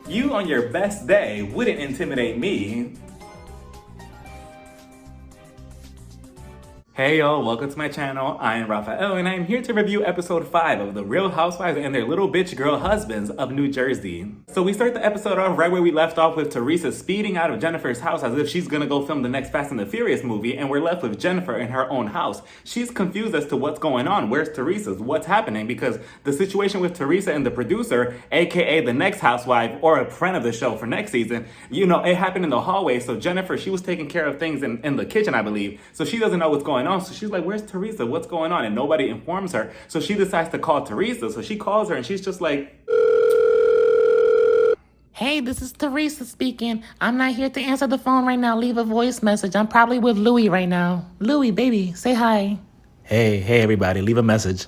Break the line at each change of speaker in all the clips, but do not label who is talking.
You on your best day wouldn't intimidate me. Hey y'all, welcome to my channel. I am Rafael and I am here to review episode 5 of The Real Housewives and their little bitch girl husbands of New Jersey. So we start the episode off right where we left off with Teresa speeding out of Jennifer's house as if she's gonna go film the next Fast and the Furious movie, and we're left with Jennifer in her own house. She's confused as to what's going on. Where's Teresa's? What's happening? Because the situation with Teresa and the producer, aka the next housewife or a friend of the show for next season, you know, it happened in the hallway. So Jennifer, she was taking care of things in the kitchen, I believe. So she doesn't know what's going on. So she's like, where's Teresa? What's going on? And nobody informs her. So she decides to call Teresa. So she calls her and she's just like,
Hey, this is Teresa speaking. I'm not here to answer the phone right now. Leave a voice message. I'm probably with Louie right now. Louie, baby, say hi.
Hey everybody, leave a message.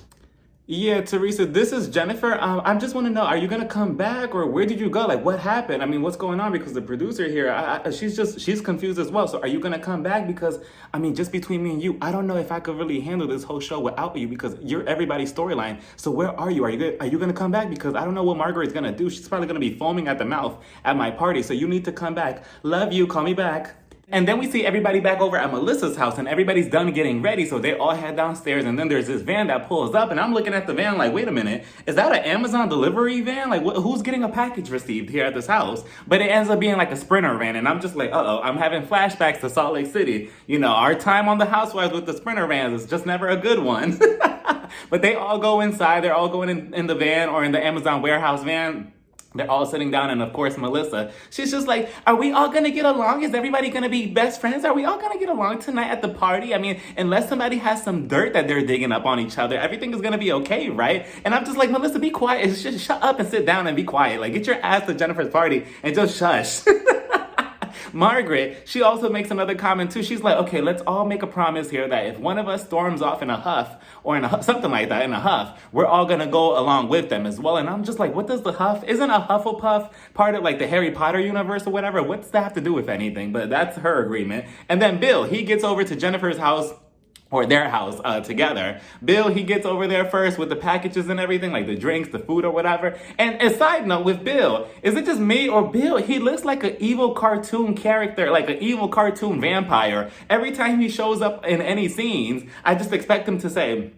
yeah, Teresa, this is Jennifer. I just want to know, are you going to come back or where did you go? Like, what happened? I mean, what's going on? Because the producer here, she's confused as well. So are you going to come back? Because, I mean, just between me and you, I don't know if I could really handle this whole show without you because you're everybody's storyline. So where are you? Are you going to come back? Because I don't know what Margaret's going to do. She's probably going to be foaming at the mouth at my party. So you need to come back. Love you. Call me back. And then we see everybody back over at Melissa's house and everybody's done getting ready. So they all head downstairs and then there's this van that pulls up and I'm looking at the van like, wait a minute, is that an Amazon delivery van? Like who's getting a package received here at this house? But it ends up being like a Sprinter van and I'm just like, uh-oh, I'm having flashbacks to Salt Lake City. You know, our time on the Housewives with the Sprinter vans is just never a good one. But they all go inside. They're all going in the van or in the Amazon warehouse van. They're all sitting down, and of course, Melissa, she's just like, are we all gonna get along? Is everybody gonna be best friends? Are we all gonna get along tonight at the party? I mean, unless somebody has some dirt that they're digging up on each other, everything is gonna be okay, right? And I'm just like, Melissa, be quiet. Just shut up and sit down and be quiet. Like, get your ass to Jennifer's party and just shush. Margaret, she also makes another comment too. She's like, okay, let's all make a promise here that if one of us storms off in a huff or in a something like that, in a huff, we're all gonna go along with them as well. And I'm just like, what does the huff? Isn't a Hufflepuff part of like the Harry Potter universe or whatever? What's that have to do with anything? But that's her agreement. And then Bill, he gets over to Jennifer's house or their house together. Bill, he gets over there first with the packages and everything, like the drinks, the food or whatever. And a side note with Bill, is it just me or Bill? He looks like an evil cartoon character, like an evil cartoon vampire. Every time he shows up in any scenes, I just expect him to say,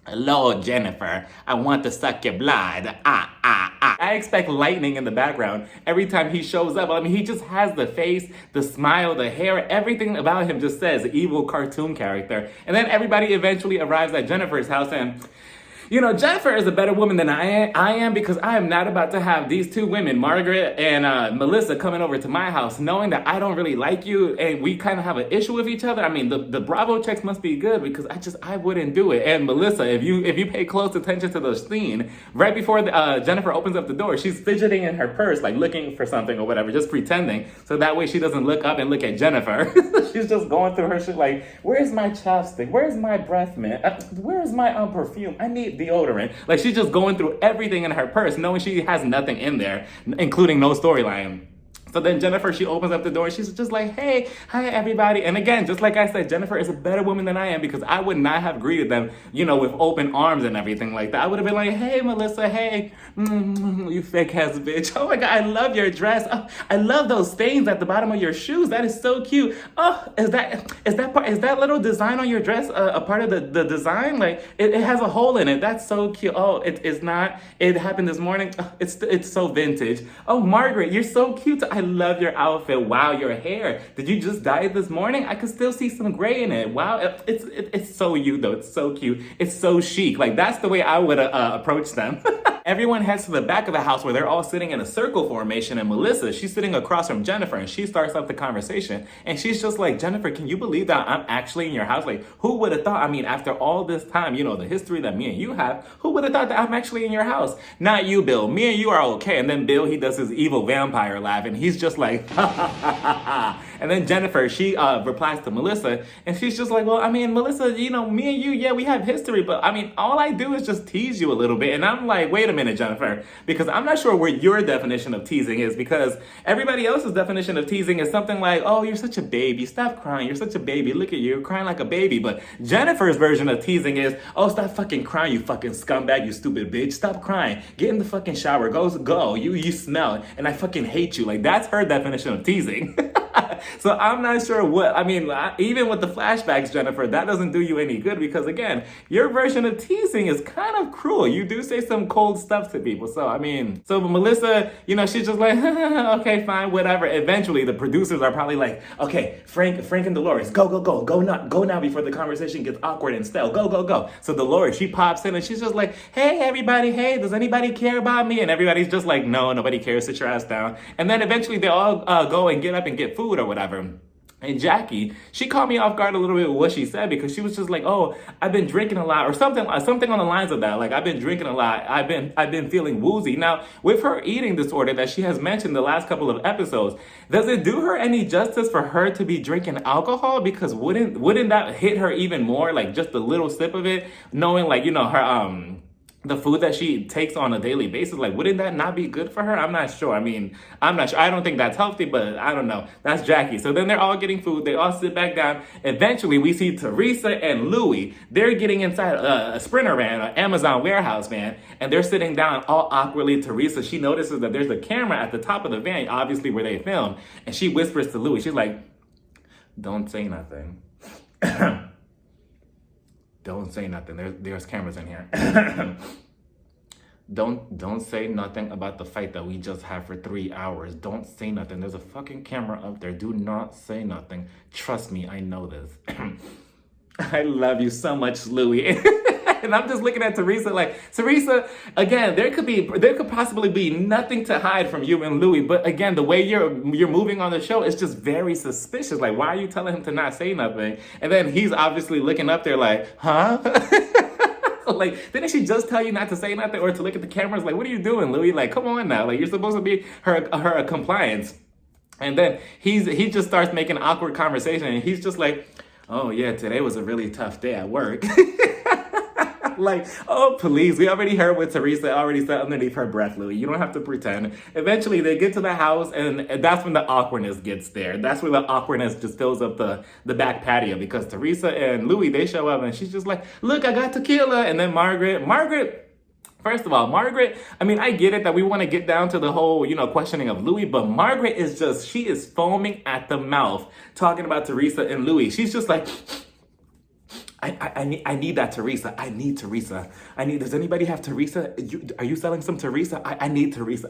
hello, Jennifer, I want to suck your blood. I expect lightning in the background every time he shows up. I mean, he just has the face, the smile, the hair, everything about him just says evil cartoon character. And then everybody eventually arrives at Jennifer's house and, you know, Jennifer is a better woman than I am because I am not about to have these two women, Margaret and Melissa, coming over to my house knowing that I don't really like you and we kind of have an issue with each other. I mean, the Bravo checks must be good because I wouldn't do it. And Melissa, if you pay close attention to the scene, right before Jennifer opens up the door, she's fidgeting in her purse, like looking for something or whatever, just pretending. So that way she doesn't look up and look at Jennifer. She's just going through her shit like, where's my chapstick? Where's my breath mint? Where's my perfume? I need deodorant. Like she's just going through everything in her purse knowing she has nothing in there, including no storyline. So then Jennifer, she opens up the door and she's just like, hey, hi everybody. And again, just like I said, Jennifer is a better woman than I am because I would not have greeted them, you know, with open arms and everything like that. I would have been like, hey, Melissa, hey, you fake ass bitch. Oh my God, I love your dress. Oh, I love those stains at the bottom of your shoes. That is so cute. Oh, is that little design on your dress a part of the design? Like it has a hole in it. That's so cute. Oh, it's not. It happened this morning. Oh, it's so vintage. Oh, Margaret, you're so cute. I love your outfit. Wow, your hair. Did you just dye it this morning? I could still see some gray in it. Wow, it's so you though. It's so cute. It's so chic. Like that's the way I would approach them. Everyone heads to the back of the house where they're all sitting in a circle formation, and Melissa, she's sitting across from Jennifer and she starts up the conversation and she's just like, Jennifer, can you believe that I'm actually in your house? Like, who would have thought? I mean, after all this time, you know, the history that me and you have, who would have thought that I'm actually in your house? Not you, Bill. Me and you are okay. And then Bill, he does his evil vampire laugh and he's she's just like, ha ha ha ha ha. And then Jennifer, she replies to Melissa, and she's just like, well, I mean, Melissa, you know, me and you, yeah, we have history, but I mean, all I do is just tease you a little bit. And I'm like, wait a minute, Jennifer, because I'm not sure what your definition of teasing is, because everybody else's definition of teasing is something like, oh, you're such a baby, stop crying, you're such a baby, look at you, you're crying like a baby. But Jennifer's version of teasing is, oh, stop fucking crying, you fucking scumbag, you stupid bitch, stop crying, get in the fucking shower, go, you smell, and I fucking hate you. Like, that's her definition of teasing. So I'm not sure what, I mean, even with the flashbacks, Jennifer, that doesn't do you any good, because again, your version of teasing is kind of cruel. You do say some cold stuff to people. So, I mean, so Melissa, you know, she's just like, okay, fine, whatever. Eventually, the producers are probably like, okay, Frank and Dolores, go now before the conversation gets awkward and stale. Go. So Dolores, she pops in and she's just like, hey, everybody, hey, does anybody care about me? And everybody's just like, no, nobody cares, sit your ass down. And then eventually they all go and get up and get food or whatever. And Jackie, she caught me off guard a little bit with what she said, because she was just like, oh, I've been drinking a lot, or something on the lines of that. Like, I've been drinking a lot. I've been feeling woozy. Now, with her eating disorder that she has mentioned the last couple of episodes, does it do her any justice for her to be drinking alcohol? Because wouldn't that hit her even more? Like, just a little sip of it, knowing, like, you know, her the food that she takes on a daily basis, like, wouldn't that not be good for her? I'm not sure. I mean, I'm not sure. I don't think that's healthy, but I don't know. That's Jackie. So then they're all getting food. They all sit back down. Eventually, we see Teresa and Louie. They're getting inside a Sprinter van, an Amazon warehouse van, and they're sitting down all awkwardly. Teresa, she notices that there's a camera at the top of the van, obviously where they film, and she whispers to Louie. She's like, don't say nothing. Don't say nothing. There's cameras in here. Don't say nothing about the fight that we just had for 3 hours. Don't say nothing. There's a fucking camera up there. Do not say nothing. Trust me, I know this. I love you so much, Louie. And I'm just looking at Teresa like, Teresa, again, there could possibly be nothing to hide from you and Louie, but again, the way you're moving on the show is just very suspicious. Like, why are you telling him to not say nothing? And then he's obviously looking up there like, huh? Like, didn't she just tell you not to say nothing or to look at the cameras? Like, what are you doing, Louie? Like, come on now. Like, you're supposed to be her compliance. And then he just starts making awkward conversation, and he's just like, oh yeah, today was a really tough day at work. Like, oh, please. We already heard what Teresa already said underneath her breath, Louie. You don't have to pretend. Eventually, they get to the house, and that's when the awkwardness gets there. That's where the awkwardness just fills up the back patio, because Teresa and Louie, they show up, and she's just like, look, I got tequila. And then Margaret, first of all, Margaret, I mean, I get it that we want to get down to the whole, you know, questioning of Louie, but Margaret is just, she is foaming at the mouth talking about Teresa and Louie. She's just like, I need that Teresa. I need Teresa. Does anybody have Teresa? Are you selling some Teresa? I need Teresa.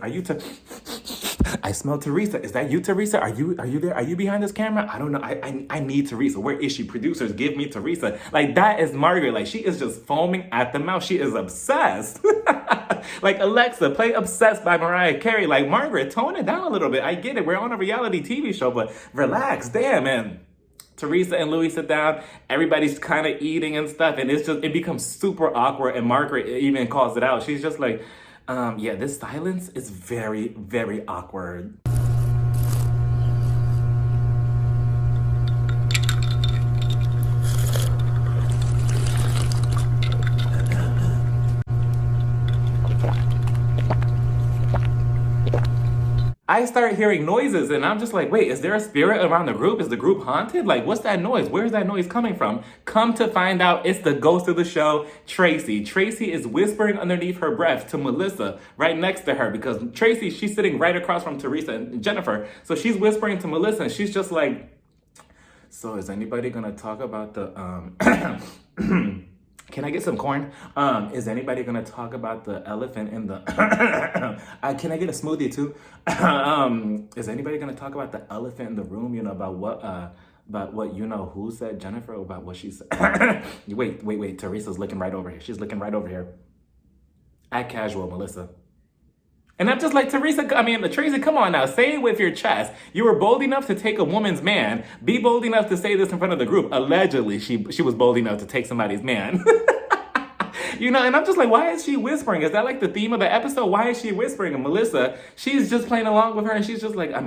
I smell Teresa. Is that you, Teresa? Are you there? Are you behind this camera? I don't know. I need Teresa. Where is she? Producers, give me Teresa. Like, that is Margaret. Like, she is just foaming at the mouth. She is obsessed. Like, Alexa, play Obsessed by Mariah Carey. Like, Margaret, tone it down a little bit. I get it. We're on a reality TV show, but relax. Damn, man. Teresa and Louie sit down, everybody's kind of eating and stuff, and it becomes super awkward, and Margaret even calls it out. She's just like, yeah, this silence is very, very awkward. I start hearing noises, and I'm just like, wait, is there a spirit around the group? Is the group haunted? Like, what's that noise? Where's that noise coming from? Come to find out, it's the ghost of the show, Tracy. Tracy is whispering underneath her breath to Melissa right next to her, because Tracy, she's sitting right across from Teresa and Jennifer. So she's whispering to Melissa, and she's just like, so is anybody gonna talk about the, can I get some corn? Is anybody gonna talk about the elephant in the, can I get a smoothie too? Is anybody gonna talk about the elephant in the room, you know, about what you know who said, Jennifer, about what she said? Wait, Teresa's looking right over here. She's looking right over here. Act casual, Melissa. And I'm just like, Tracy, come on now, say it with your chest. You were bold enough to take a woman's man. Be bold enough to say this in front of the group. Allegedly, she was bold enough to take somebody's man. And I'm just like, why is she whispering? Is that like the theme of the episode? Why is she whispering? And Melissa, she's just playing along with her, and she's just like, I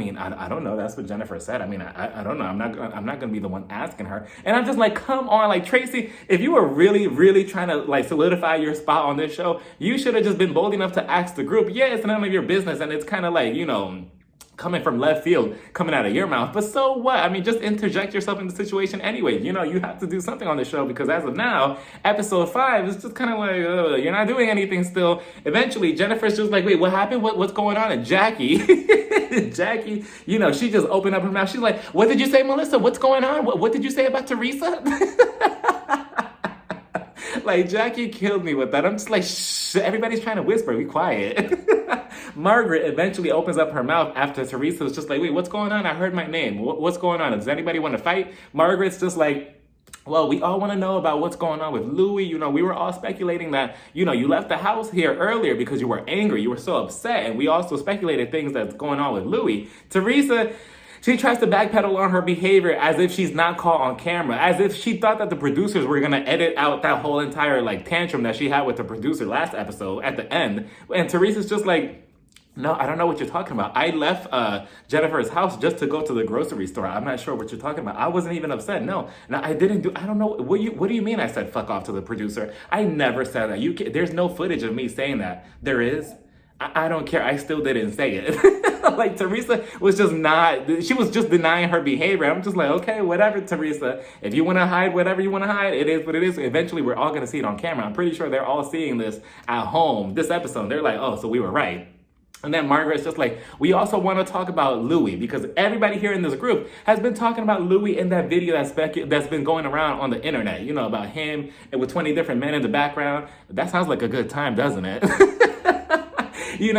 don't know. That's what Jennifer said. I don't know. I'm not gonna be the one asking her. And I'm just like, come on, like Tracy, if you were really, really trying to like solidify your spot on this show, you should have just been bold enough to ask the group. Yeah, it's none of your business, and it's kind of like, coming from left field, coming out of your mouth. But so what? Just interject yourself in the situation anyway. You have to do something on the show, because as of now, episode 5 is just kind of like, you're not doing anything still. Eventually, Jennifer's just like, wait, what happened? What's going on? And Jackie, she just opened up her mouth. She's like, what did you say, Melissa? What's going on? What did you say about Teresa? Like, Jackie killed me with that. I'm just like, shh, everybody's trying to whisper. Be quiet. Margaret eventually opens up her mouth after Teresa was just like, wait, what's going on? I heard my name. What's going on? Does anybody want to fight? Margaret's just like, well, we all want to know about what's going on with Louis. We were all speculating that, you left the house here earlier because you were angry. You were so upset. And we also speculated things that's going on with Louis. Teresa, she tries to backpedal on her behavior as if she's not caught on camera, as if she thought that the producers were going to edit out that whole entire tantrum that she had with the producer last episode at the end. And Teresa's just like, no, I don't know what you're talking about. I left Jennifer's house just to go to the grocery store. I'm not sure what you're talking about. I wasn't even upset. No, I don't know. What do you mean I said fuck off to the producer? I never said that. There's no footage of me saying that. There is. I don't care. I still didn't say it. Like, Teresa was she was just denying her behavior. I'm just like, okay, whatever, Teresa. If you want to hide whatever you want to hide, it is what it is. Eventually, we're all going to see it on camera. I'm pretty sure they're all seeing this at home, this episode. They're like, oh, so we were right. And then Margaret's just like, we also want to talk about Louis, because everybody here in this group has been talking about Louis in that video that's been going around on the internet, about him and with 20 different men in the background. That sounds like a good time, doesn't it?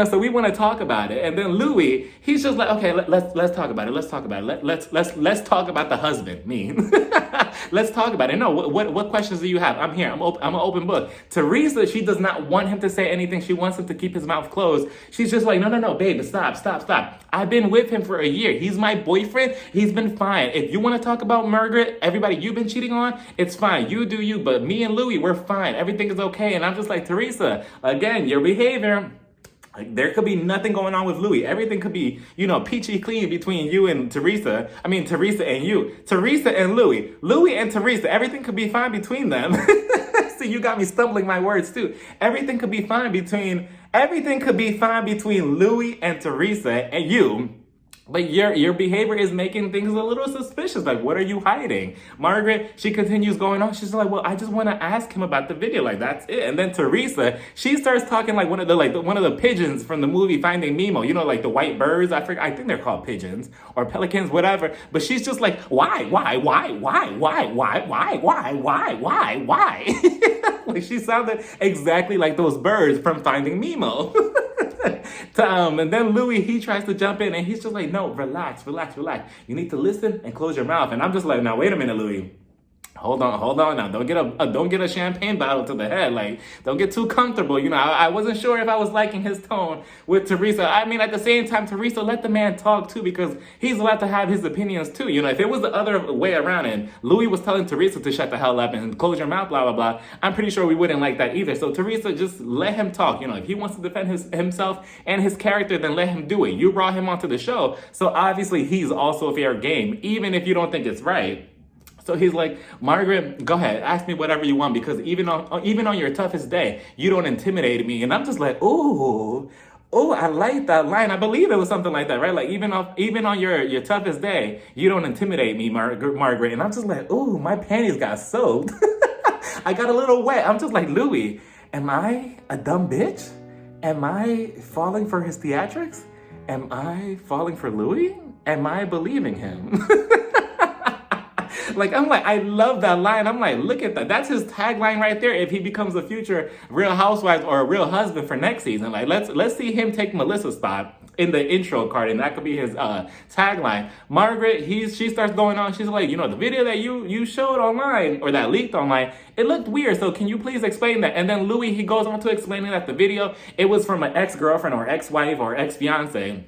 So we want to talk about it. And then Louis, he's just like, okay, let's talk about it. Let's talk about it. Let's talk about the husband, me. Let's talk about it. No, what questions do you have? I'm here. I'm an open book. Teresa, she does not want him to say anything. She wants him to keep his mouth closed. She's just like, no, babe, stop. I've been with him for a year. He's my boyfriend. He's been fine. If you want to talk about Margaret, everybody you've been cheating on, it's fine. You do you. But me and Louis, we're fine. Everything is okay. And I'm just like, Teresa, again, your behavior. Like, there could be nothing going on with Louis. Everything could be, peachy clean between you and Teresa. Teresa and you. Teresa and Louis. Louis and Teresa. Everything could be fine between them. See, you got me stumbling my words too. Everything could be fine between Louis and Teresa and you. But your behavior is making things a little suspicious. Like, what are you hiding? Margaret, she continues going on. She's like, well, I just want to ask him about the video. Like, that's it. And then Teresa, she starts talking like one of the pigeons from the movie Finding Nemo. Like the white birds. I think they're called pigeons or pelicans, whatever. But she's just like, why? Like, she sounded exactly like those birds from Finding Nemo. And then Louis, he tries to jump in, and he's just like, no, relax. You need to listen and close your mouth. And I'm just like, now, wait a minute, Louis. Hold on now. Don't get a champagne bottle to the head. Like, don't get too comfortable. I wasn't sure if I was liking his tone with Teresa. At the same time, Teresa, let the man talk too, because he's allowed to have his opinions too. If it was the other way around and Louis was telling Teresa to shut the hell up and close your mouth, blah, blah, blah, I'm pretty sure we wouldn't like that either. So Teresa, just let him talk. If he wants to defend himself and his character, then let him do it. You brought him onto the show, so obviously he's also fair game, even if you don't think it's right. So he's like, Margaret, go ahead, ask me whatever you want, because even on your toughest day, you don't intimidate me. And I'm just like, ooh, I like that line. I believe it was something like that, right? Like, even on your toughest day, you don't intimidate me, Margaret. And I'm just like, ooh, my panties got soaked. I got a little wet. I'm just like, Louis, am I a dumb bitch? Am I falling for his theatrics? Am I falling for Louis? Am I believing him? Like, I'm like, I love that line. I'm like, look at that. That's his tagline right there. If he becomes a future Real Housewives or a real husband for next season, like, let's see him take Melissa's spot in the intro card, and that could be his tagline. Margaret, she starts going on. She's like, the video that you showed online, or that leaked online, it looked weird. So can you please explain that? And then Louis, he goes on to explaining that the video, it was from an ex-girlfriend or ex-wife or ex-fiance.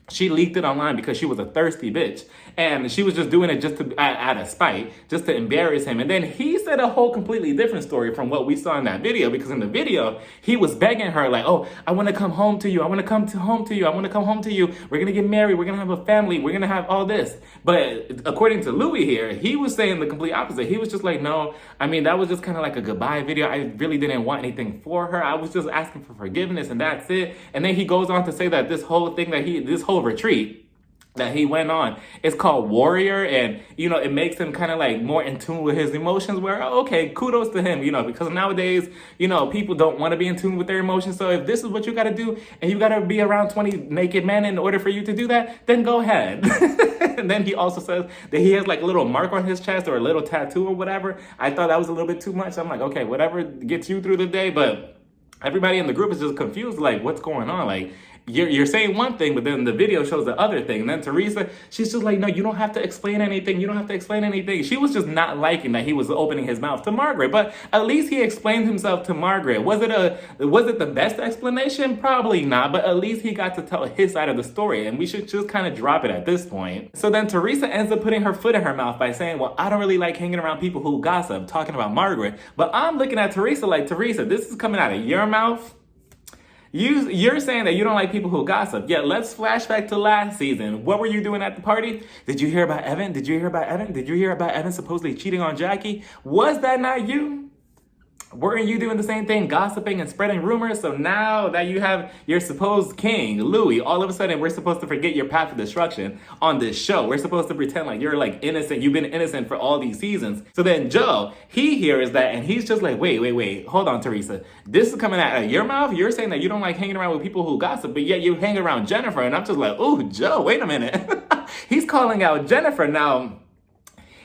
she leaked it online because she was a thirsty bitch. And she was just doing it just to out of spite, just to embarrass him. And then he said a whole completely different story from what we saw in that video. Because in the video, he was begging her like, oh, I want to come home to you. I want to come home to you. I want to come home to you. We're going to get married. We're going to have a family. We're going to have all this. But according to Louis here, he was saying the complete opposite. He was just like, no, I mean, that was just kind of like a goodbye video. I really didn't want anything for her. I was just asking for forgiveness and that's it. And then he goes on to say that this whole thing this whole retreat that he went on, it's called Warrior, and it makes him kind of like more in tune with his emotions, where okay, kudos to him, because nowadays people don't want to be in tune with their emotions. So if this is what you got to do and you got to be around 20 naked men in order for you to do that, then go ahead. And then he also says that he has like a little mark on his chest or a little tattoo or whatever. I thought that was a little bit too much. I'm like, okay, whatever gets you through the day. But everybody in the group is just confused, like, what's going on? Like, you're saying one thing, but then the video shows the other thing. And then Teresa, she's just like, no, you don't have to explain anything. You don't have to explain anything. She was just not liking that he was opening his mouth to Margaret. But at least he explained himself to Margaret. Was it the best explanation? Probably not. But at least he got to tell his side of the story. And we should just kind of drop it at this point. So then Teresa ends up putting her foot in her mouth by saying, well, I don't really like hanging around people who gossip, talking about Margaret. But I'm looking at Teresa like, Teresa, this is coming out of your mouth. You're saying that you don't like people who gossip. Yeah, let's flashback to last season. What were you doing at the party? Did you hear about Evan? Did you hear about Evan? Did you hear about Evan supposedly cheating on Jackie? Was that not you? Weren't you doing the same thing, gossiping and spreading rumors? So now that you have your supposed king, Louis, all of a sudden we're supposed to forget your path of destruction on this show. We're supposed to pretend like you're like innocent. You've been innocent for all these seasons. So then Joe, he hears that and he's just like, wait. Hold on, Teresa. This is coming out of your mouth? You're saying that you don't like hanging around with people who gossip, but yet you hang around Jennifer. And I'm just like, oh, Joe, wait a minute. He's calling out Jennifer now.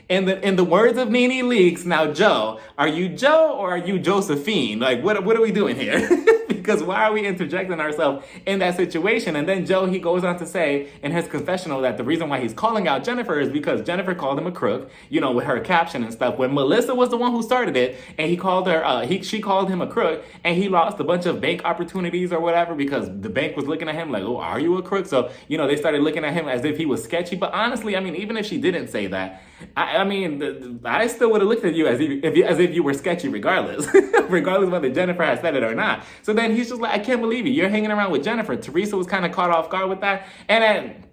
In the words of Nene Leakes, now Joe, are you Joe or are you Josephine? Like, what are we doing here? Because why are we interjecting ourselves in that situation? And then Joe, he goes on to say in his confessional that the reason why he's calling out Jennifer is because Jennifer called him a crook, with her caption and stuff. When Melissa was the one who started it, and he called her, she called him a crook, and he lost a bunch of bank opportunities or whatever because the bank was looking at him like, oh, are you a crook? So, they started looking at him as if he was sketchy. But honestly, I mean, even if she didn't say that, I still would have looked at you as if you were sketchy regardless, regardless of whether Jennifer had said it or not. So then he's just like, I can't believe you. You're hanging around with Jennifer. Teresa was kind of caught off guard with that. And then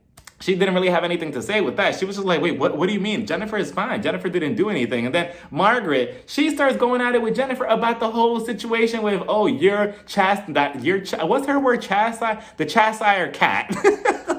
she didn't really have anything to say with that. She was just like, wait, what do you mean? Jennifer is fine. Jennifer didn't do anything. And then Margaret, she starts going at it with Jennifer about the whole situation with, oh, what's her word? The chastier cat.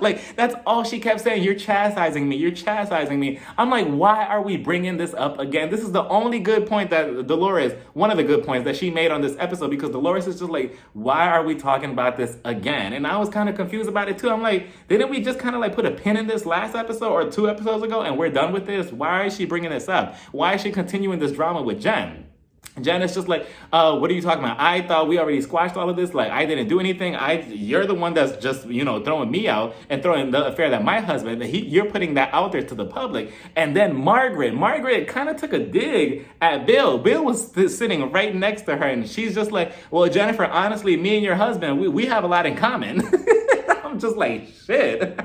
Like, that's all she kept saying. You're chastising me. You're chastising me. I'm like, why are we bringing this up again? This is the only good point that Dolores, one of the good points that she made on this episode, because Dolores is just like, why are we talking about this again? And I was kind of confused about it too. I'm like, didn't we just kind of like put a pin in this last episode or 2 episodes ago and we're done with this? Why is she bringing this up? Why is she continuing this drama with Jen? Jen is just like, what are you talking about? I thought we already squashed all of this. Like, I didn't do anything. You're the one that's just, throwing me out and throwing the affair that my husband, you're putting that out there to the public. And then Margaret kind of took a dig at Bill. Bill was sitting right next to her and she's just like, well, Jennifer, honestly, me and your husband, we have a lot in common. I'm just like, shit.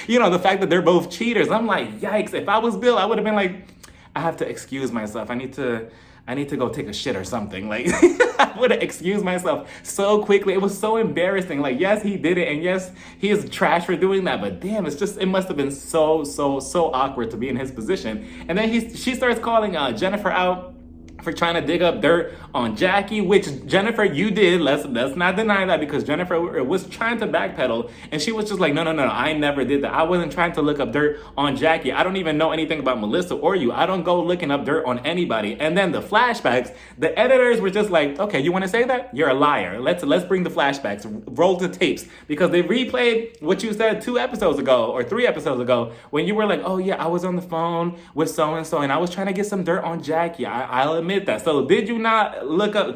The fact that they're both cheaters. I'm like, yikes. If I was Bill, I would have been like, I have to excuse myself. I need to go take a shit or something. Like, I would have excused myself so quickly. It was so embarrassing. Like, yes, he did it. And yes, he is trash for doing that. But damn, it must have been so awkward to be in his position. And then she starts calling Jennifer out for trying to dig up dirt on Jackie, which Jennifer, you did. Let's not deny that, because Jennifer was trying to backpedal and she was just like, no, I never did that. I wasn't trying to look up dirt on Jackie. I don't even know anything about Melissa or you. I don't go looking up dirt on anybody. And then the flashbacks, the editors were just like, okay, you want to say that? You're a liar. Let's bring the flashbacks, roll the tapes, because they replayed what you said 2 episodes ago or 3 episodes ago when you were like, oh yeah, I was on the phone with so-and-so and I was trying to get some dirt on Jackie. I'll admit that. So did you not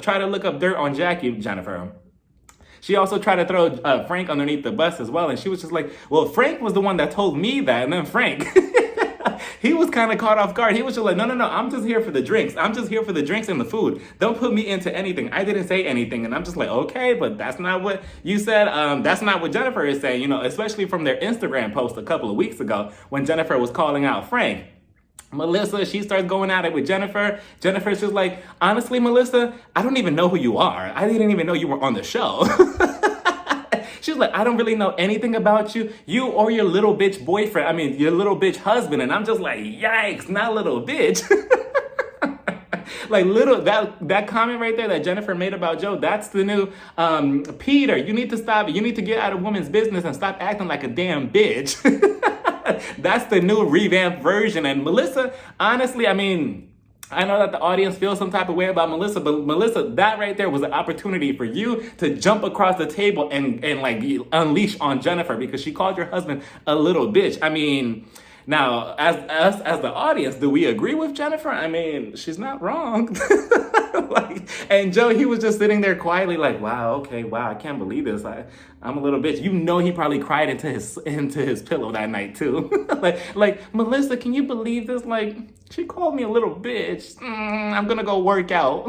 try to look up dirt on Jackie, Jennifer? She also tried to throw Frank underneath the bus as well. And she was just like, well, Frank was the one that told me that. And then Frank, he was kind of caught off guard. He was just like, no, no, no, I'm just here for the drinks. I'm just here for the drinks and the food. Don't put me into anything. I didn't say anything. And I'm just like, okay, but that's not what you said. That's not what Jennifer is saying, you know, especially from their Instagram post a couple of weeks ago when Jennifer was calling out Frank. Melissa, she starts going at it with Jennifer. Jennifer's just like, honestly, Melissa, I don't even know who you are. I didn't even know you were on the show. She's like, I don't really know anything about you. You or your little bitch boyfriend. I mean, your little bitch husband. And I'm just like, yikes, not little bitch. Like little, that comment right there that Jennifer made about Joe, that's the new, Peter, you need to stop. You need to get out of women's business and stop acting like a damn bitch. That's the new revamped version. And Melissa, honestly, I mean, I know that the audience feels some type of way about Melissa, but Melissa, that right there was an opportunity for you to jump across the table and like unleash on Jennifer because she called your husband a little bitch. I mean, now, as us, as the audience, do we agree with Jennifer? I mean, she's not wrong. Like, and Joe, he was just sitting there quietly like, wow, okay, wow, I can't believe this. I'm a little bitch. You know, he probably cried into his pillow that night too. like, Melissa, can you believe this? Like, she called me a little bitch. I'm gonna go work out.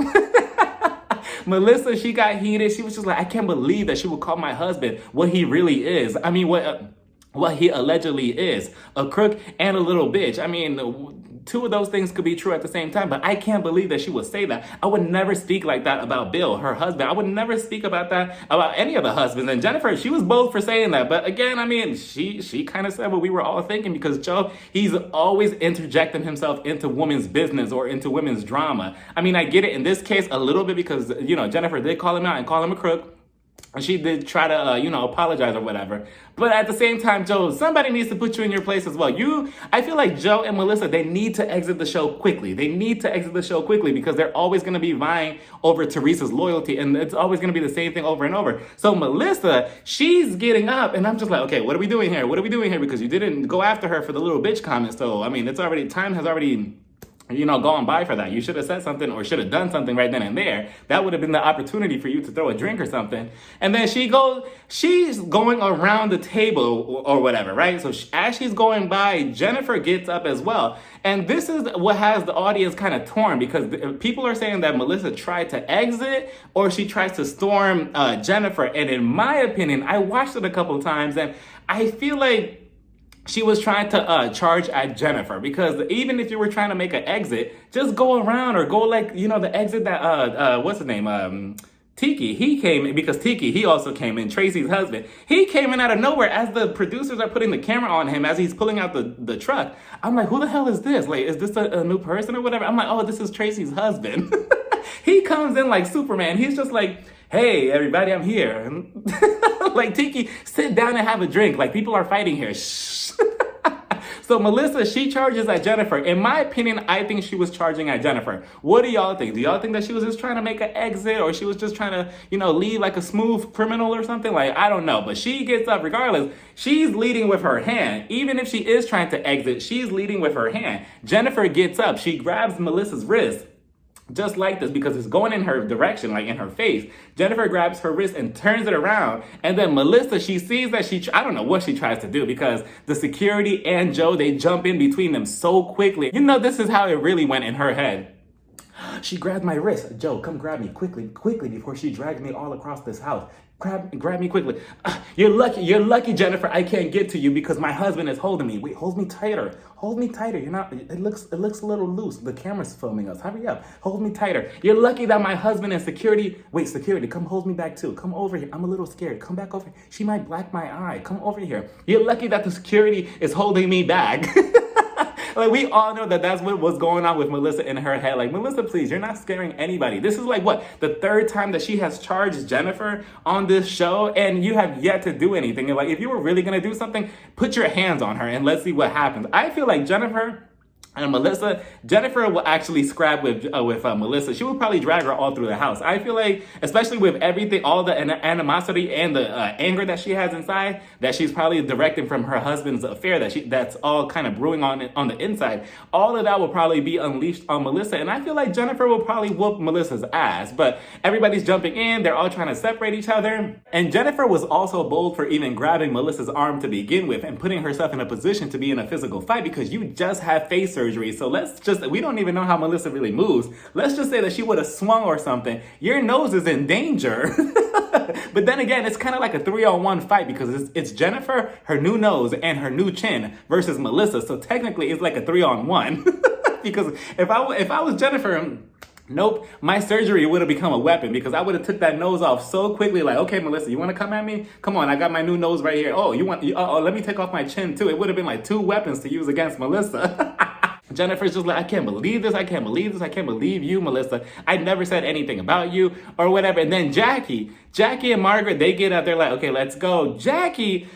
Melissa, she got heated. She was just like, I can't believe that she would call my husband what he really is. I mean, what he allegedly is, a crook and a little bitch. I mean, two of those things could be true at the same time, but I can't believe that she would say that. I would never speak like that about Bill, her husband. I would never speak about that about any of the husbands. And Jennifer, she was bold for saying that. But again, I mean, she kind of said what we were all thinking because Joe, he's always interjecting himself into women's business or into women's drama. I mean, I get it in this case a little bit because, you know, Jennifer did call him out and call him a crook. And she did try to, you know, apologize or whatever. But at the same time, Joe, somebody needs to put you in your place as well. I feel like Joe and Melissa, they need to exit the show quickly. They need to exit the show quickly because they're always going to be vying over Teresa's loyalty. And it's always going to be the same thing over and over. So Melissa, she's getting up. And I'm just like, okay, what are we doing here? What are we doing here? Because you didn't go after her for the little bitch comment. So, I mean, time has already, you know, gone by for that. You should have said something or should have done something right then and there. That would have been the opportunity for you to throw a drink or something. And then she's going around the table or whatever, right? So as she's going by, Jennifer gets up as well. And this is what has the audience kind of torn because people are saying that Melissa tried to exit or she tries to storm Jennifer. And in my opinion, I watched it a couple of times and I feel like she was trying to charge at Jennifer because even if you were trying to make an exit, just go around or go like, you know, the exit that, what's his name? Tiki, he came in because Tiki, he also came in, Tracy's husband. He came in out of nowhere as the producers are putting the camera on him as he's pulling out the truck. I'm like, who the hell is this? Like, is this a new person or whatever? I'm like, oh, this is Tracy's husband. He comes in like Superman. He's just like, hey, everybody, I'm here. Like, Tiki, sit down and have a drink. Like, people are fighting here. Shh. So Melissa, she charges at Jennifer. In my opinion, I think she was charging at Jennifer. What do y'all think? Do y'all think that she was just trying to make an exit or she was just trying to, you know, lead like a smooth criminal or something? Like, I don't know. But she gets up regardless. She's leading with her hand. Even if she is trying to exit, she's leading with her hand. Jennifer gets up. She grabs Melissa's wrist. Just like this because it's going in her direction, like in her face. Jennifer grabs her wrist and turns it around. And then Melissa, she sees that I don't know what she tries to do because the security and Joe, they jump in between them so quickly. You know, this is how it really went in her head. She grabbed my wrist. Joe, come grab me quickly before she drags me all across this house. Grab me quickly. You're lucky, Jennifer. I can't get to you because my husband is holding me. Wait, hold me tighter. Hold me tighter. You're not. It looks a little loose. The camera's filming us. Hurry up. Hold me tighter. You're lucky that my husband and security. Wait, security, come hold me back too. Come over here. I'm a little scared. Come back over here. She might black my eye. Come over here. You're lucky that the security is holding me back. Like, we all know that that's what was going on with Melissa in her head. Like, Melissa, please, you're not scaring anybody. This is like, what, the third time that she has charged Jennifer on this show, and you have yet to do anything. And like, if you were really going to do something, put your hands on her and let's see what happens. I feel like Jennifer, And Melissa, Jennifer will actually scrap with Melissa. She would probably drag her all through the house. I feel like, especially with everything, all the animosity and the anger that she has inside, that she's probably directing from her husband's affair, that's all kind of brewing on the inside. All of that will probably be unleashed on Melissa, and I feel like Jennifer will probably whoop Melissa's ass. But everybody's jumping in; they're all trying to separate each other. And Jennifer was also bold for even grabbing Melissa's arm to begin with and putting herself in a position to be in a physical fight because you just have face surgery. So we don't even know how Melissa really moves. Let's just say that she would have swung or something. Your nose is in danger. But then again, it's kind of like a 3-on-1 fight because it's Jennifer, her new nose, and her new chin versus Melissa. So technically, it's like a 3-on-1. Because if I was Jennifer, nope, my surgery would have become a weapon because I would have took that nose off so quickly. Like, okay, Melissa, you want to come at me? Come on, I got my new nose right here. Oh, let me take off my chin too. It would have been like 2 weapons to use against Melissa. Jennifer's just like, I can't believe this. I can't believe this. I can't believe you, Melissa. I never said anything about you or whatever. And then Jackie and Margaret, they get up. They're like, okay, let's go. Jackie,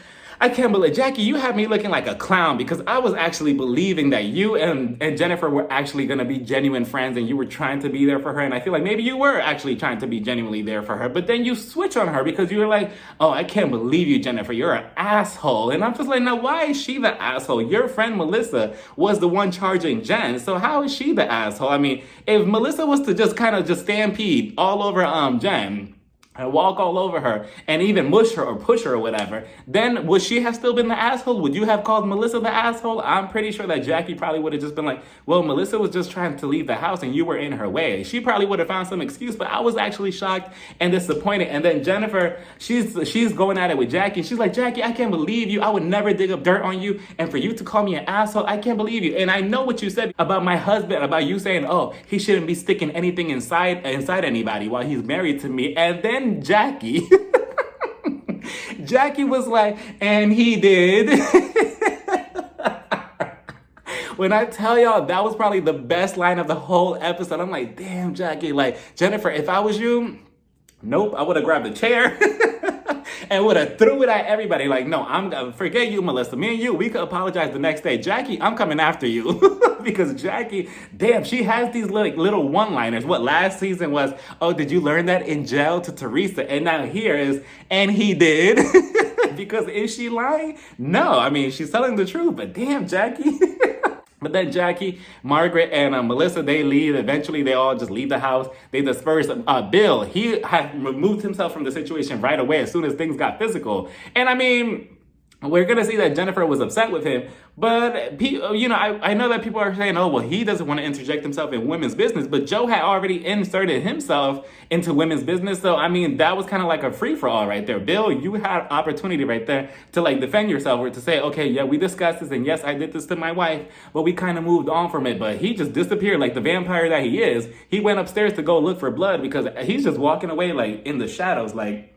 I can't believe, Jackie, you have me looking like a clown because I was actually believing that you and Jennifer were actually going to be genuine friends and you were trying to be there for her. And I feel like maybe you were actually trying to be genuinely there for her. But then you switch on her because you were like, oh, I can't believe you, Jennifer. You're an asshole. And I'm just like, now, why is she the asshole? Your friend Melissa was the one charging Jen. So how is she the asshole? I mean, if Melissa was to just kind of just stampede all over Jen, and walk all over her and even mush her or push her or whatever, then would she have still been the asshole? Would you have called Melissa the asshole? I'm pretty sure that Jackie probably would have just been like, well, Melissa was just trying to leave the house and you were in her way. She probably would have found some excuse, but I was actually shocked and disappointed. And then Jennifer, she's going at it with Jackie. She's like, Jackie, I can't believe you. I would never dig up dirt on you. And for you to call me an asshole, I can't believe you. And I know what you said about my husband, about you saying, oh, he shouldn't be sticking anything inside anybody while he's married to me. And then Jackie was like, and he did. When I tell y'all, that was probably the best line of the whole episode. I'm like, damn, Jackie, like, Jennifer, if I was you, nope, I would have grabbed a chair and would have threw it at everybody. Like, no, I'm gonna forget you, Melissa. Me and you, we could apologize the next day. Jackie, I'm coming after you. Because Jackie, damn, she has these little one-liners. What last season was, oh, did you learn that in jail to Teresa? And now here is, and he did. Because is she lying? No, I mean, she's telling the truth, but damn, Jackie. But then Jackie, Margaret, and Melissa, they leave. Eventually, they all just leave the house. They disperse. Bill, he had removed himself from the situation right away as soon as things got physical. And I mean, we're going to see that Jennifer was upset with him. But, I know that people are saying, oh, well, he doesn't want to interject himself in women's business. But Joe had already inserted himself into women's business. So, I mean, that was kind of like a free-for-all right there. Bill, you had opportunity right there to, like, defend yourself or to say, okay, yeah, we discussed this. And yes, I did this to my wife. But we kind of moved on from it. But he just disappeared like the vampire that he is. He went upstairs to go look for blood because he's just walking away, like, in the shadows, like,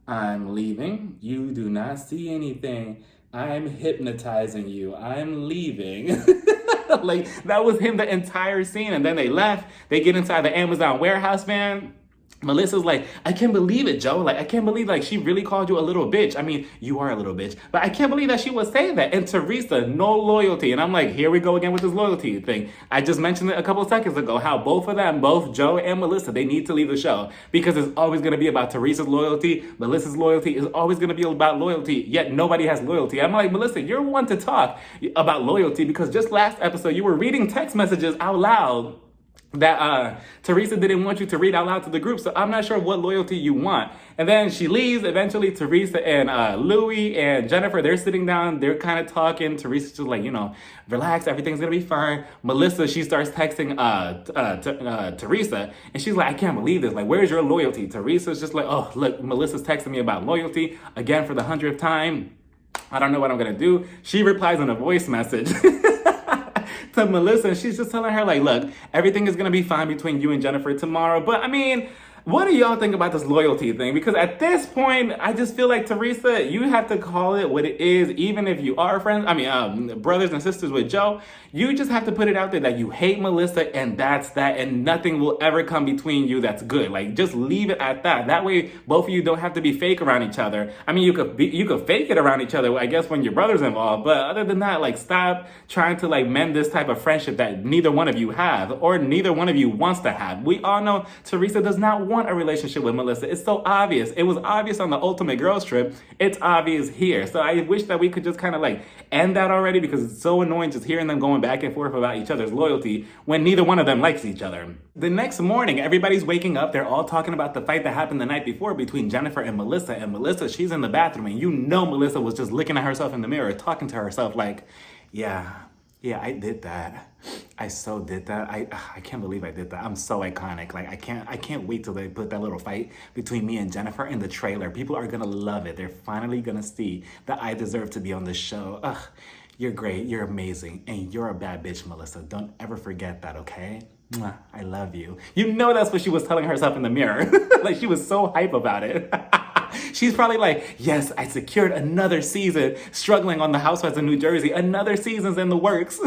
I'm leaving. You do not see anything. I'm hypnotizing you. I'm leaving. Like, that was him the entire scene. And then they left. They get inside the Amazon warehouse, man. Melissa's like, I can't believe it, Joe. Like, I can't believe, like, she really called you a little bitch. I mean, you are a little bitch. But I can't believe that she would say that. And Teresa, no loyalty. And I'm like, here we go again with this loyalty thing. I just mentioned it a couple of seconds ago, how both of them, both Joe and Melissa, they need to leave the show. Because it's always going to be about Teresa's loyalty. Melissa's loyalty is always going to be about loyalty. Yet nobody has loyalty. I'm like, Melissa, you're one to talk about loyalty. Because just last episode, you were reading text messages out loud that Teresa didn't want you to read out loud to the group. So I'm not sure what loyalty you want. And then she leaves. Eventually, Teresa and Louis and Jennifer, they're sitting down. They're kind of talking. Teresa's just like, relax. Everything's going to be fine. Melissa, she starts texting Teresa. And she's like, I can't believe this. Like, where's your loyalty? Teresa's just like, oh, look, Melissa's texting me about loyalty again for the 100th time. I don't know what I'm going to do. She replies in a voice message. To Melissa, and she's just telling her, like, look, everything is going to be fine between you and Jennifer tomorrow. But I mean, What do y'all think about this loyalty thing? Because at this point, I just feel like, Teresa, you have to call it what it is, even if you are friends. I mean, brothers and sisters with Joe. You just have to put it out there that you hate Melissa, and that's that, and nothing will ever come between you that's good. Like, just leave it at that. That way, both of you don't have to be fake around each other. I mean, you could fake it around each other, I guess, when your brother's involved. But other than that, like, stop trying to like mend this type of friendship that neither one of you have, or neither one of you wants to have. We all know Teresa does not want a relationship with Melissa. It's so obvious. It was obvious on the Ultimate Girls Trip. It's obvious here. So I wish that we could just kind of like end that already, because it's so annoying just hearing them going back and forth about each other's loyalty when neither one of them likes each other. The next morning, everybody's waking up. They're all talking about the fight that happened the night before between Jennifer and Melissa. And Melissa, she's in the bathroom, and you know Melissa was just looking at herself in the mirror, talking to herself like, yeah, I did that. I so did that. I can't believe I did that. I'm so iconic. Like, I can't wait till they put that little fight between me and Jennifer in the trailer. People are gonna love it. They're finally gonna see that I deserve to be on this show. Ugh, you're great. You're amazing. And you're a bad bitch, Melissa. Don't ever forget that, okay? Mwah, I love you. You know that's what she was telling herself in the mirror. Like, she was so hype about it. She's probably like, yes, I secured another season struggling on the Housewives of New Jersey. Another season's in the works.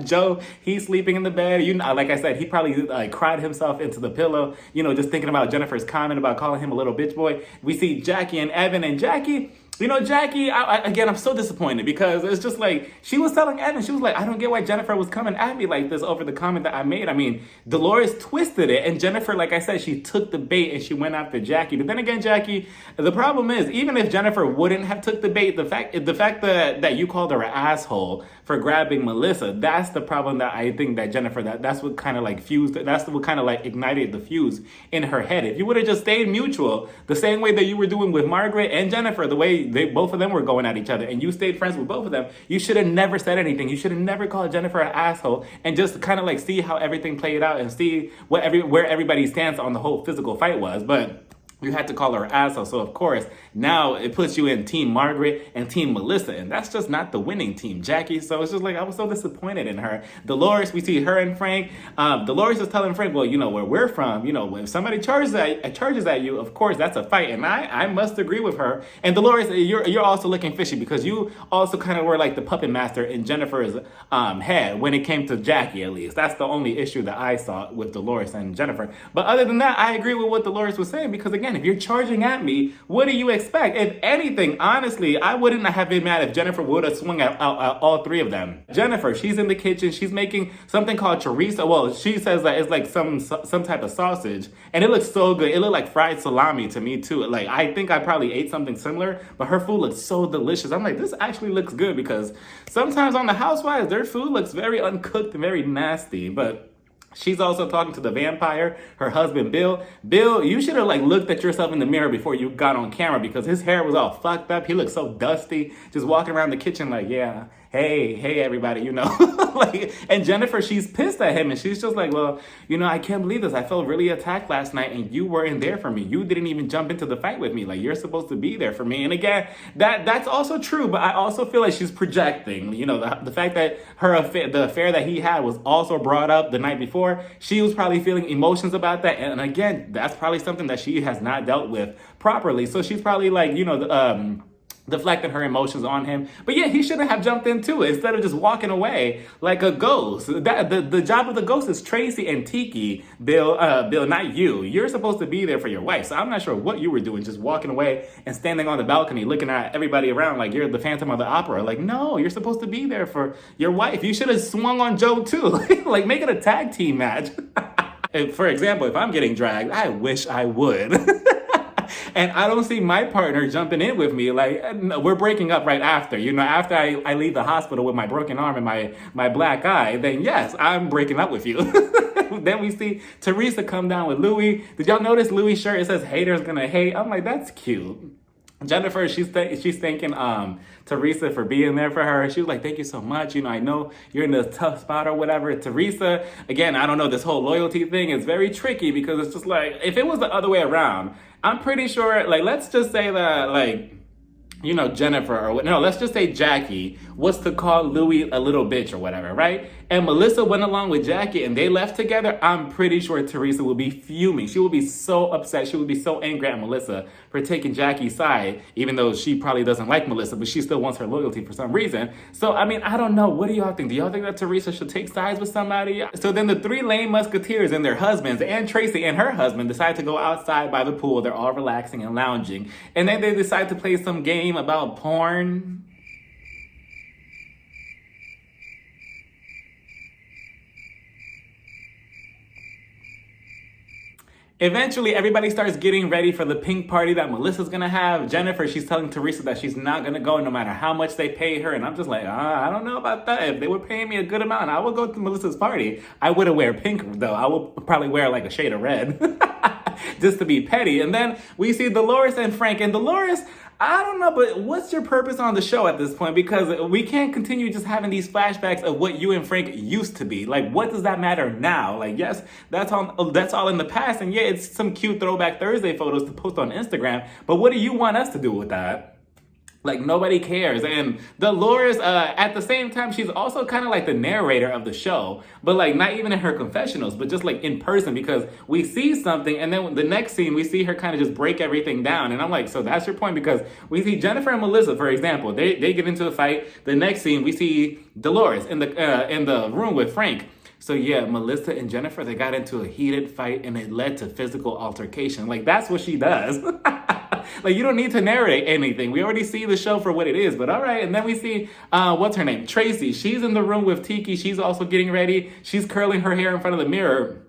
Joe, he's sleeping in the bed. You know, like I said, he probably like cried himself into the pillow, you know, just thinking about Jennifer's comment about calling him a little bitch boy. We see Jackie and Evan, and Jackie, you know, Jackie, again, I'm so disappointed, because it's just like, she was telling Evan, she was like, I don't get why Jennifer was coming at me like this over the comment that I made. I mean, Dolores twisted it, and Jennifer, like I said, she took the bait and she went after Jackie. But then again, Jackie, the problem is, even if Jennifer wouldn't have took the bait, the fact that you called her an asshole for grabbing Melissa, that's the problem that I think that Jennifer, that's what kind of like fused, that's what kind of like ignited the fuse in her head. If you would have just stayed mutual, the same way that you were doing with Margaret and Jennifer, the way both of them were going at each other, and you stayed friends with both of them, you should have never said anything. You should have never called Jennifer an asshole, and just kind of like see how everything played out and see where everybody's stance on the whole physical fight was. But you had to call her an asshole. So of course, now it puts you in Team Margaret and Team Melissa. And that's just not the winning team, Jackie. So it's just like, I was so disappointed in her. Dolores, we see her and Frank. Dolores is telling Frank, well, you know, where we're from, you know, when somebody charges at you, of course, that's a fight. And I must agree with her. And Dolores, you're also looking fishy, because you also kind of were like the puppet master in Jennifer's head when it came to Jackie, at least. That's the only issue that I saw with Dolores and Jennifer. But other than that, I agree with what Dolores was saying, because again, if you're charging at me, what do you expect? If anything, honestly, I wouldn't have been mad if Jennifer would have swung at all three of them. Jennifer, she's in the kitchen. She's making something called chorizo. Well, she says that it's like some type of sausage, and it looks so good. It looked like fried salami to me too. Like, I think I probably ate something similar, but her food looks so delicious. I'm like, this actually looks good, because sometimes on the Housewives, their food looks very uncooked and very nasty. But she's also talking to the vampire, her husband, Bill. Bill, you should have like looked at yourself in the mirror before you got on camera, because his hair was all fucked up. He looked so dusty, just walking around the kitchen like, yeah, hey everybody, you know. Like, and Jennifer, she's pissed at him, and she's just like, well, you know, I can't believe this. I felt really attacked last night, and you weren't there for me. You didn't even jump into the fight with me. Like, you're supposed to be there for me. And again, that's also true, but I also feel like she's projecting. You know, the fact that the affair that he had was also brought up the night before. She was probably feeling emotions about that, and again, that's probably something that she has not dealt with properly. So she's probably like, you know, deflecting her emotions on him. But yeah, he shouldn't have jumped into it instead of just walking away like a ghost. The job of the ghost is Tracy and Tiki. Bill, not you. You're supposed to be there for your wife. So I'm not sure what you were doing, just walking away and standing on the balcony looking at everybody around like you're the Phantom of the Opera. Like, no, you're supposed to be there for your wife. You should have swung on Joe too. Like, make it a tag team match. For example, if I'm getting dragged, I wish I would. And I don't see my partner jumping in with me. Like, we're breaking up right after. You know, after I leave the hospital with my broken arm and my black eye, then yes, I'm breaking up with you. Then we see Teresa come down with Louis. Did y'all notice Louis' shirt? It says haters gonna hate. I'm like, that's cute. Jennifer, she's thanking Teresa for being there for her. She was like, thank you so much. You know, I know you're in this tough spot or whatever. Teresa, again, I don't know, this whole loyalty thing is very tricky, because it's just like, if it was the other way around, I'm pretty sure, like, let's just say that, like, you know, Jennifer, or no, let's just say Jackie was to call Louis a little bitch or whatever, right? And Melissa went along with Jackie and they left together, I'm pretty sure Teresa will be fuming. She will be so upset. She will be so angry at Melissa for taking Jackie's side, even though she probably doesn't like Melissa, but she still wants her loyalty for some reason. So, I mean, I don't know. What do y'all think? Do y'all think that Teresa should take sides with somebody? So then the three lame musketeers and their husbands and Tracy and her husband decide to go outside by the pool. They're all relaxing and lounging. And then they decide to play some game about porn. Eventually, everybody starts getting ready for the pink party that Melissa's gonna have. Jennifer, she's telling Teresa that she's not gonna go no matter how much they pay her. And I'm just like, I don't know about that. If they were paying me a good amount, I would go to Melissa's party. I wouldn't wear pink though. I would probably wear like a shade of red just to be petty. And then we see Dolores and Frank. And Dolores, I don't know, but what's your purpose on the show at this point? Because we can't continue just having these flashbacks of what you and Frank used to be. Like, what does that matter now? Like, yes, that's all in the past. And yeah, it's some cute Throwback Thursday photos to post on Instagram. But what do you want us to do with that? Like, nobody cares. And Dolores, at the same time, she's also kind of like the narrator of the show, but like not even in her confessionals, but just like in person, because we see something and then the next scene, we see her kind of just break everything down. And I'm like, so that's your point? Because we see Jennifer and Melissa, for example, they get into a fight. The next scene, we see Dolores in the room with Frank. So yeah, Melissa and Jennifer, they got into a heated fight and it led to physical altercation. Like, that's what she does. Like, you don't need to narrate anything. We already see the show for what it is, but all right. And then we see, what's her name? Tracy. She's in the room with Tiki. She's also getting ready. She's curling her hair in front of the mirror.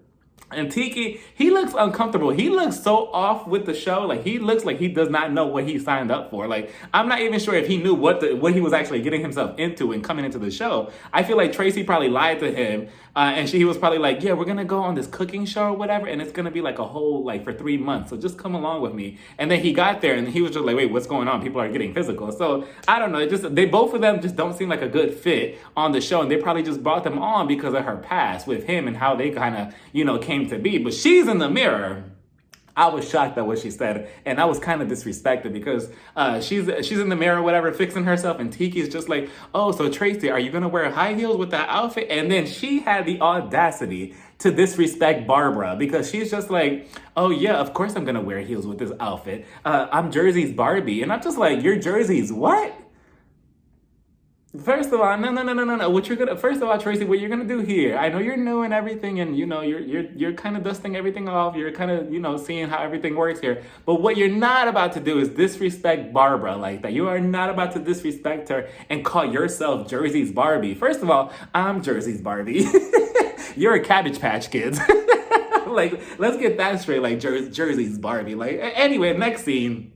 And Tiki, he looks uncomfortable. He looks so off with the show. Like, he looks like he does not know what he signed up for. Like, I'm not even sure if he knew what he was actually getting himself into and coming into the show. I feel like Tracy probably lied to him. And he was probably like, yeah, we're going to go on this cooking show or whatever. And it's going to be like a whole, like, for 3 months. So just come along with me. And then he got there and he was just like, wait, what's going on? People are getting physical. So I don't know. Both of them just don't seem like a good fit on the show. And they probably just brought them on because of her past with him and how they kind of, came to be. But she's in the mirror. I was shocked at what she said, and I was kind of disrespected because she's in the mirror, whatever, fixing herself, and Tiki's just like, oh, so Tracy, are you gonna wear high heels with that outfit? And then she had the audacity to disrespect Barbara because she's just like, oh yeah, of course I'm gonna wear heels with this outfit. I'm Jersey's Barbie, and I'm just like, you're Jersey's what? First of all, no. First of all, Tracy, what you're gonna do here? I know you're new and everything, and you're kind of dusting everything off. You're kind of seeing how everything works here. But what you're not about to do is disrespect Barbara like that. You are not about to disrespect her and call yourself Jersey's Barbie. First of all, I'm Jersey's Barbie. You're a Cabbage Patch Kids. Like, let's get that straight. Like, Jersey's Barbie. Like, anyway, next scene.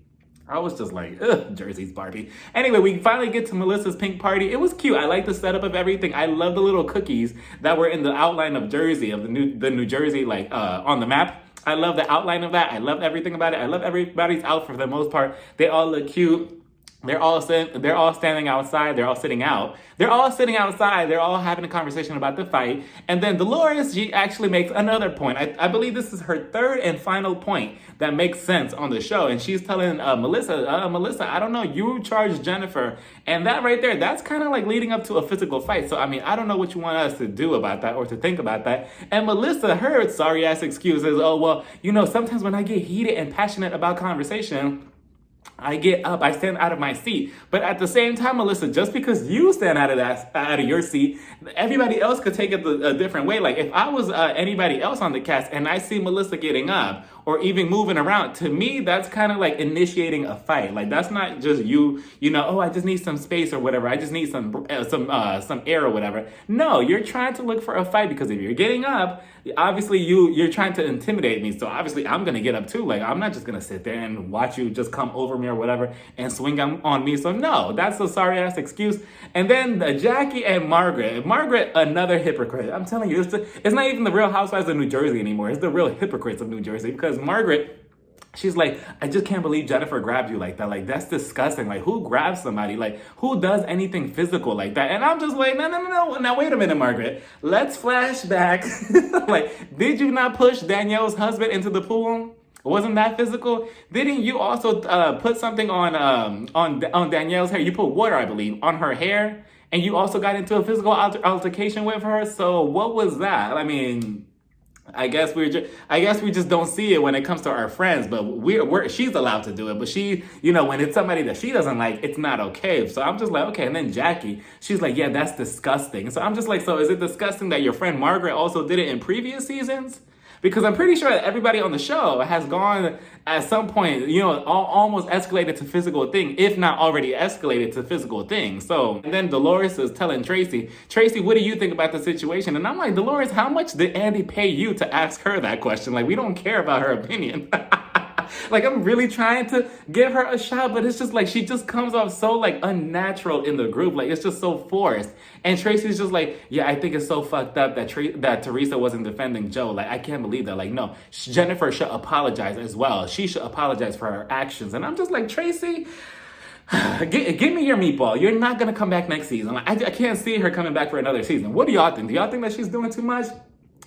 I was just like, ugh, Jersey's Barbie. Anyway, we finally get to Melissa's pink party. It was cute. I like the setup of everything. I love the little cookies that were in the outline of Jersey, of the New Jersey, like on the map. I love the outline of that. I love everything about it. I love everybody's outfit for the most part. They all look cute. They're all standing outside. They're all sitting out. They're all sitting outside. They're all having a conversation about the fight. And then Dolores, she actually makes another point. I believe this is her third and final point that makes sense on the show. And she's telling Melissa, I don't know, you charged Jennifer. And that right there, that's kind of like leading up to a physical fight. So, I mean, I don't know what you want us to do about that or to think about that. And Melissa, her sorry ass excuse is, oh, well, sometimes when I get heated and passionate about conversation, I get up, I stand out of my seat. But at the same time, Melissa, just because you stand out of your seat, everybody else could take it a different way. Like, if I was anybody else on the cast and I see Melissa getting up or even moving around, to me, that's kind of like initiating a fight. Like, that's not just oh, I just need some space or whatever. I just need some air or whatever. No, you're trying to look for a fight because if you're getting up, obviously you're trying to intimidate me. So obviously I'm going to get up too. Like, I'm not just going to sit there and watch you just come over me or whatever and swing on me. So no, that's a sorry ass excuse. And then Jackie and Margaret, another hypocrite. I'm telling you, it's not even the Real Housewives of New Jersey anymore. It's the real hypocrites of New Jersey because Margaret, she's like, I just can't believe Jennifer grabbed you like that. Like, that's disgusting. Like, who grabs somebody? Like, who does anything physical like that? And I'm just like, no. Now, wait a minute, Margaret. Let's flash back. Like, did you not push Danielle's husband into the pool? Wasn't that physical? Didn't you also put something on Danielle's hair? You put water, I believe, on her hair. and you also got into a physical altercation with her. So what was that? I mean, I guess we just don't see it when it comes to our friends, but she's allowed to do it. But she, when it's somebody that she doesn't like, it's not okay. So I'm just like, okay. And then Jackie, she's like, yeah, that's disgusting. So I'm just like, so is it disgusting that your friend Margaret also did it in previous seasons? Because I'm pretty sure that everybody on the show has gone at some point, almost escalated to physical thing, if not already escalated to physical things. So, and then Dolores is telling Tracy, what do you think about the situation? And I'm like, Dolores, how much did Andy pay you to ask her that question? Like, we don't care about her opinion. Like, I'm really trying to give her a shot, but it's just like, she just comes off so like unnatural in the group. Like, it's just so forced. And Tracy's just like, yeah, I think it's so fucked up that Teresa wasn't defending Joe. Like, I can't believe that. Like, no, Jennifer should apologize as well. She should apologize for her actions. And I'm just like, Tracy, give me your meatball. You're not going to come back next season. Like, I can't see her coming back for another season. What do y'all think? Do y'all think that she's doing too much?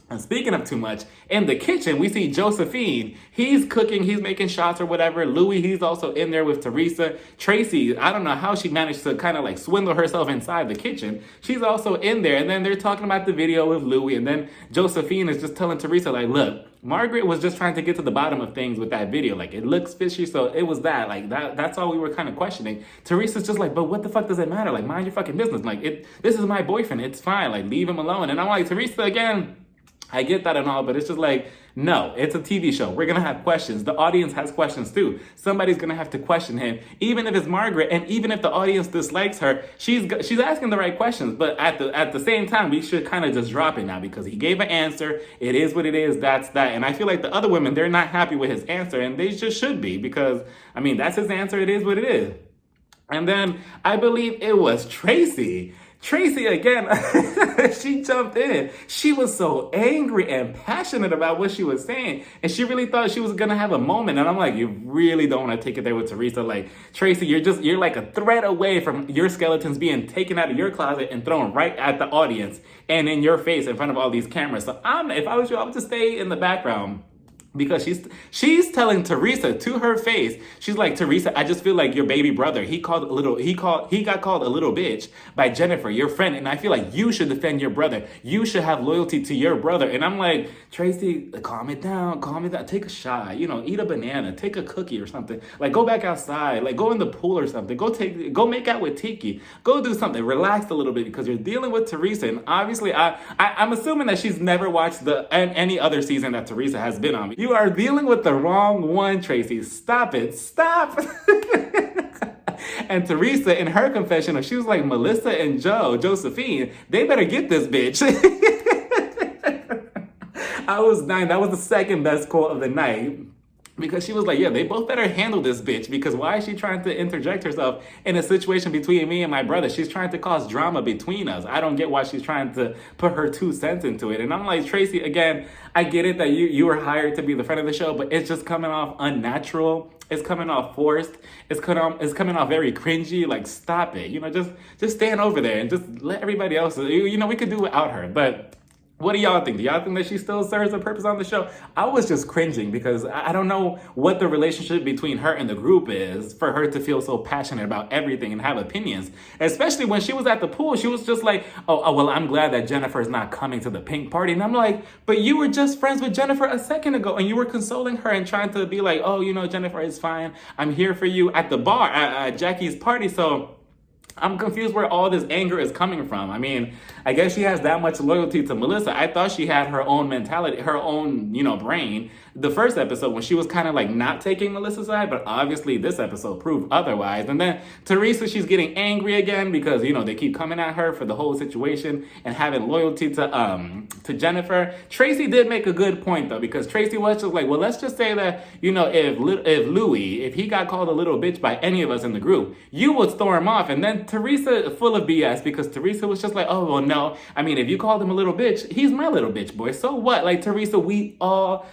And speaking of too much, in the kitchen, we see Josephine. He's cooking, he's making shots or whatever. Louis, he's also in there with Teresa. Tracy, I don't know how she managed to kind of like swindle herself inside the kitchen. She's also in there. And then they're talking about the video with Louis. And then Josephine is just telling Teresa, like, look, Margaret was just trying to get to the bottom of things with that video. Like, it looks fishy, so it was that. Like, that's all we were kind of questioning. Teresa's just like, but what the fuck does it matter? Like, mind your fucking business. Like, this is my boyfriend. It's fine. Like, leave him alone. And I'm like, Teresa, again, I get that and all, but it's just like, no, it's a TV show. We're going to have questions. The audience has questions too. Somebody's going to have to question him, even if it's Margaret, and even if the audience dislikes her, she's asking the right questions. But at the same time, we should kind of just drop it now because he gave an answer. It is what it is. That's that. And I feel like the other women, they're not happy with his answer, and they just should be because, I mean, that's his answer. It is what it is. And then I believe it was Tracy. Tracy, again, she jumped in. She was so angry and passionate about what she was saying. And she really thought she was going to have a moment. And I'm like, you really don't want to take it there with Teresa. Like, Tracy, you're like a thread away from your skeletons being taken out of your closet and thrown right at the audience and in your face in front of all these cameras. So if I was you, I would just stay in the background. Because she's telling Teresa to her face, she's like, Teresa, I just feel like your baby brother, he got called a little bitch by Jennifer, your friend, and I feel like you should defend your brother. You should have loyalty to your brother. And I'm like, Tracy, calm it down, take a shot, eat a banana, take a cookie or something. Like, go back outside, like go in the pool or something. Go make out with Tiki. Go do something. Relax a little bit because you're dealing with Teresa. And obviously, I'm assuming that she's never watched any other season that Teresa has been on. You are dealing with the wrong one, Tracy. Stop it. Stop. And Teresa, in her confessional, she was like, Melissa and Josephine, they better get this bitch. I was dying. That was the second best quote of the night. Because she was like, yeah, they both better handle this bitch because why is she trying to interject herself in a situation between me and my brother? She's trying to cause drama between us. I don't get why she's trying to put her 2 cents into it. And I'm like, Tracy, again, I get it that you were hired to be the friend of the show, but it's just coming off unnatural. It's coming off forced. It's coming off very cringy. Like, stop it. Just stand over there and just let everybody else, we could do without her. But what do y'all think? Do y'all think that she still serves a purpose on the show? I was just cringing because I don't know what the relationship between her and the group is for her to feel so passionate about everything and have opinions. Especially when she was at the pool, she was just like, oh well, I'm glad that Jennifer is not coming to the pink party. And I'm like, but you were just friends with Jennifer a second ago and you were consoling her and trying to be like, oh, Jennifer is fine. I'm here for you at the bar, at Jackie's party. So I'm confused where all this anger is coming from. I mean, I guess she has that much loyalty to Melissa. I thought she had her own mentality, her own, brain. The first episode when she was kind of like not taking Melissa's side, but obviously this episode proved otherwise. And then Teresa, she's getting angry again because, they keep coming at her for the whole situation and having loyalty to Jennifer. Tracy did make a good point though, because Tracy was just like, well, let's just say that, if Louis, if he got called a little bitch by any of us in the group, you would storm off. And then Teresa, full of BS, because Teresa was just like, oh, well, no. I mean, if you called him a little bitch, he's my little bitch boy. So what? Like, Teresa, we all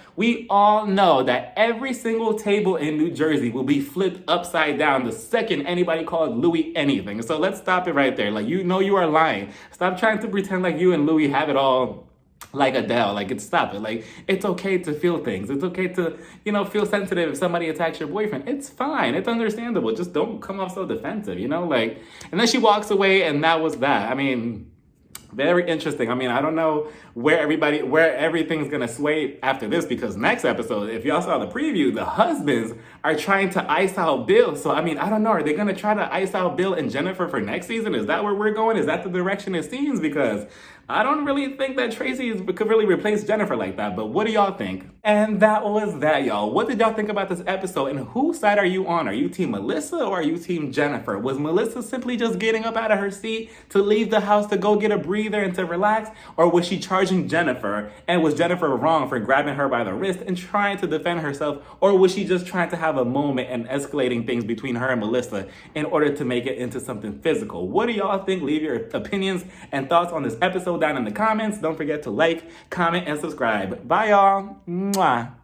know that every single table in New Jersey will be flipped upside down the second anybody called Louis anything. So let's stop it right there. Like, you are lying. Stop trying to pretend like you and Louis have it all like Adele, like stop it. Like it's okay to feel things. It's okay to, feel sensitive if somebody attacks your boyfriend. It's fine. It's understandable. Just don't come off so defensive, like, and then she walks away and that was that. I mean, very interesting. I mean, I don't know where everything's gonna sway after this, because next episode, if y'all saw the preview, the husbands are trying to ice out Bill. So I mean, I don't know. Are they gonna try to ice out Bill and Jennifer for next season? Is that where we're going? Is that the direction it seems? Because I don't really think that Tracy could really replace Jennifer like that. But what do y'all think? And that was that, y'all. What did y'all think about this episode? And whose side are you on? Are you team Melissa or are you team Jennifer? Was Melissa simply just getting up out of her seat to leave the house to go get a breather and to relax? Or was she charging Jennifer? And was Jennifer wrong for grabbing her by the wrist and trying to defend herself? Or was she just trying to have a moment and escalating things between her and Melissa in order to make it into something physical? What do y'all think? Leave your opinions and thoughts on this episode down in the comments. Don't forget to like, comment, and subscribe. Bye, y'all. Mwah.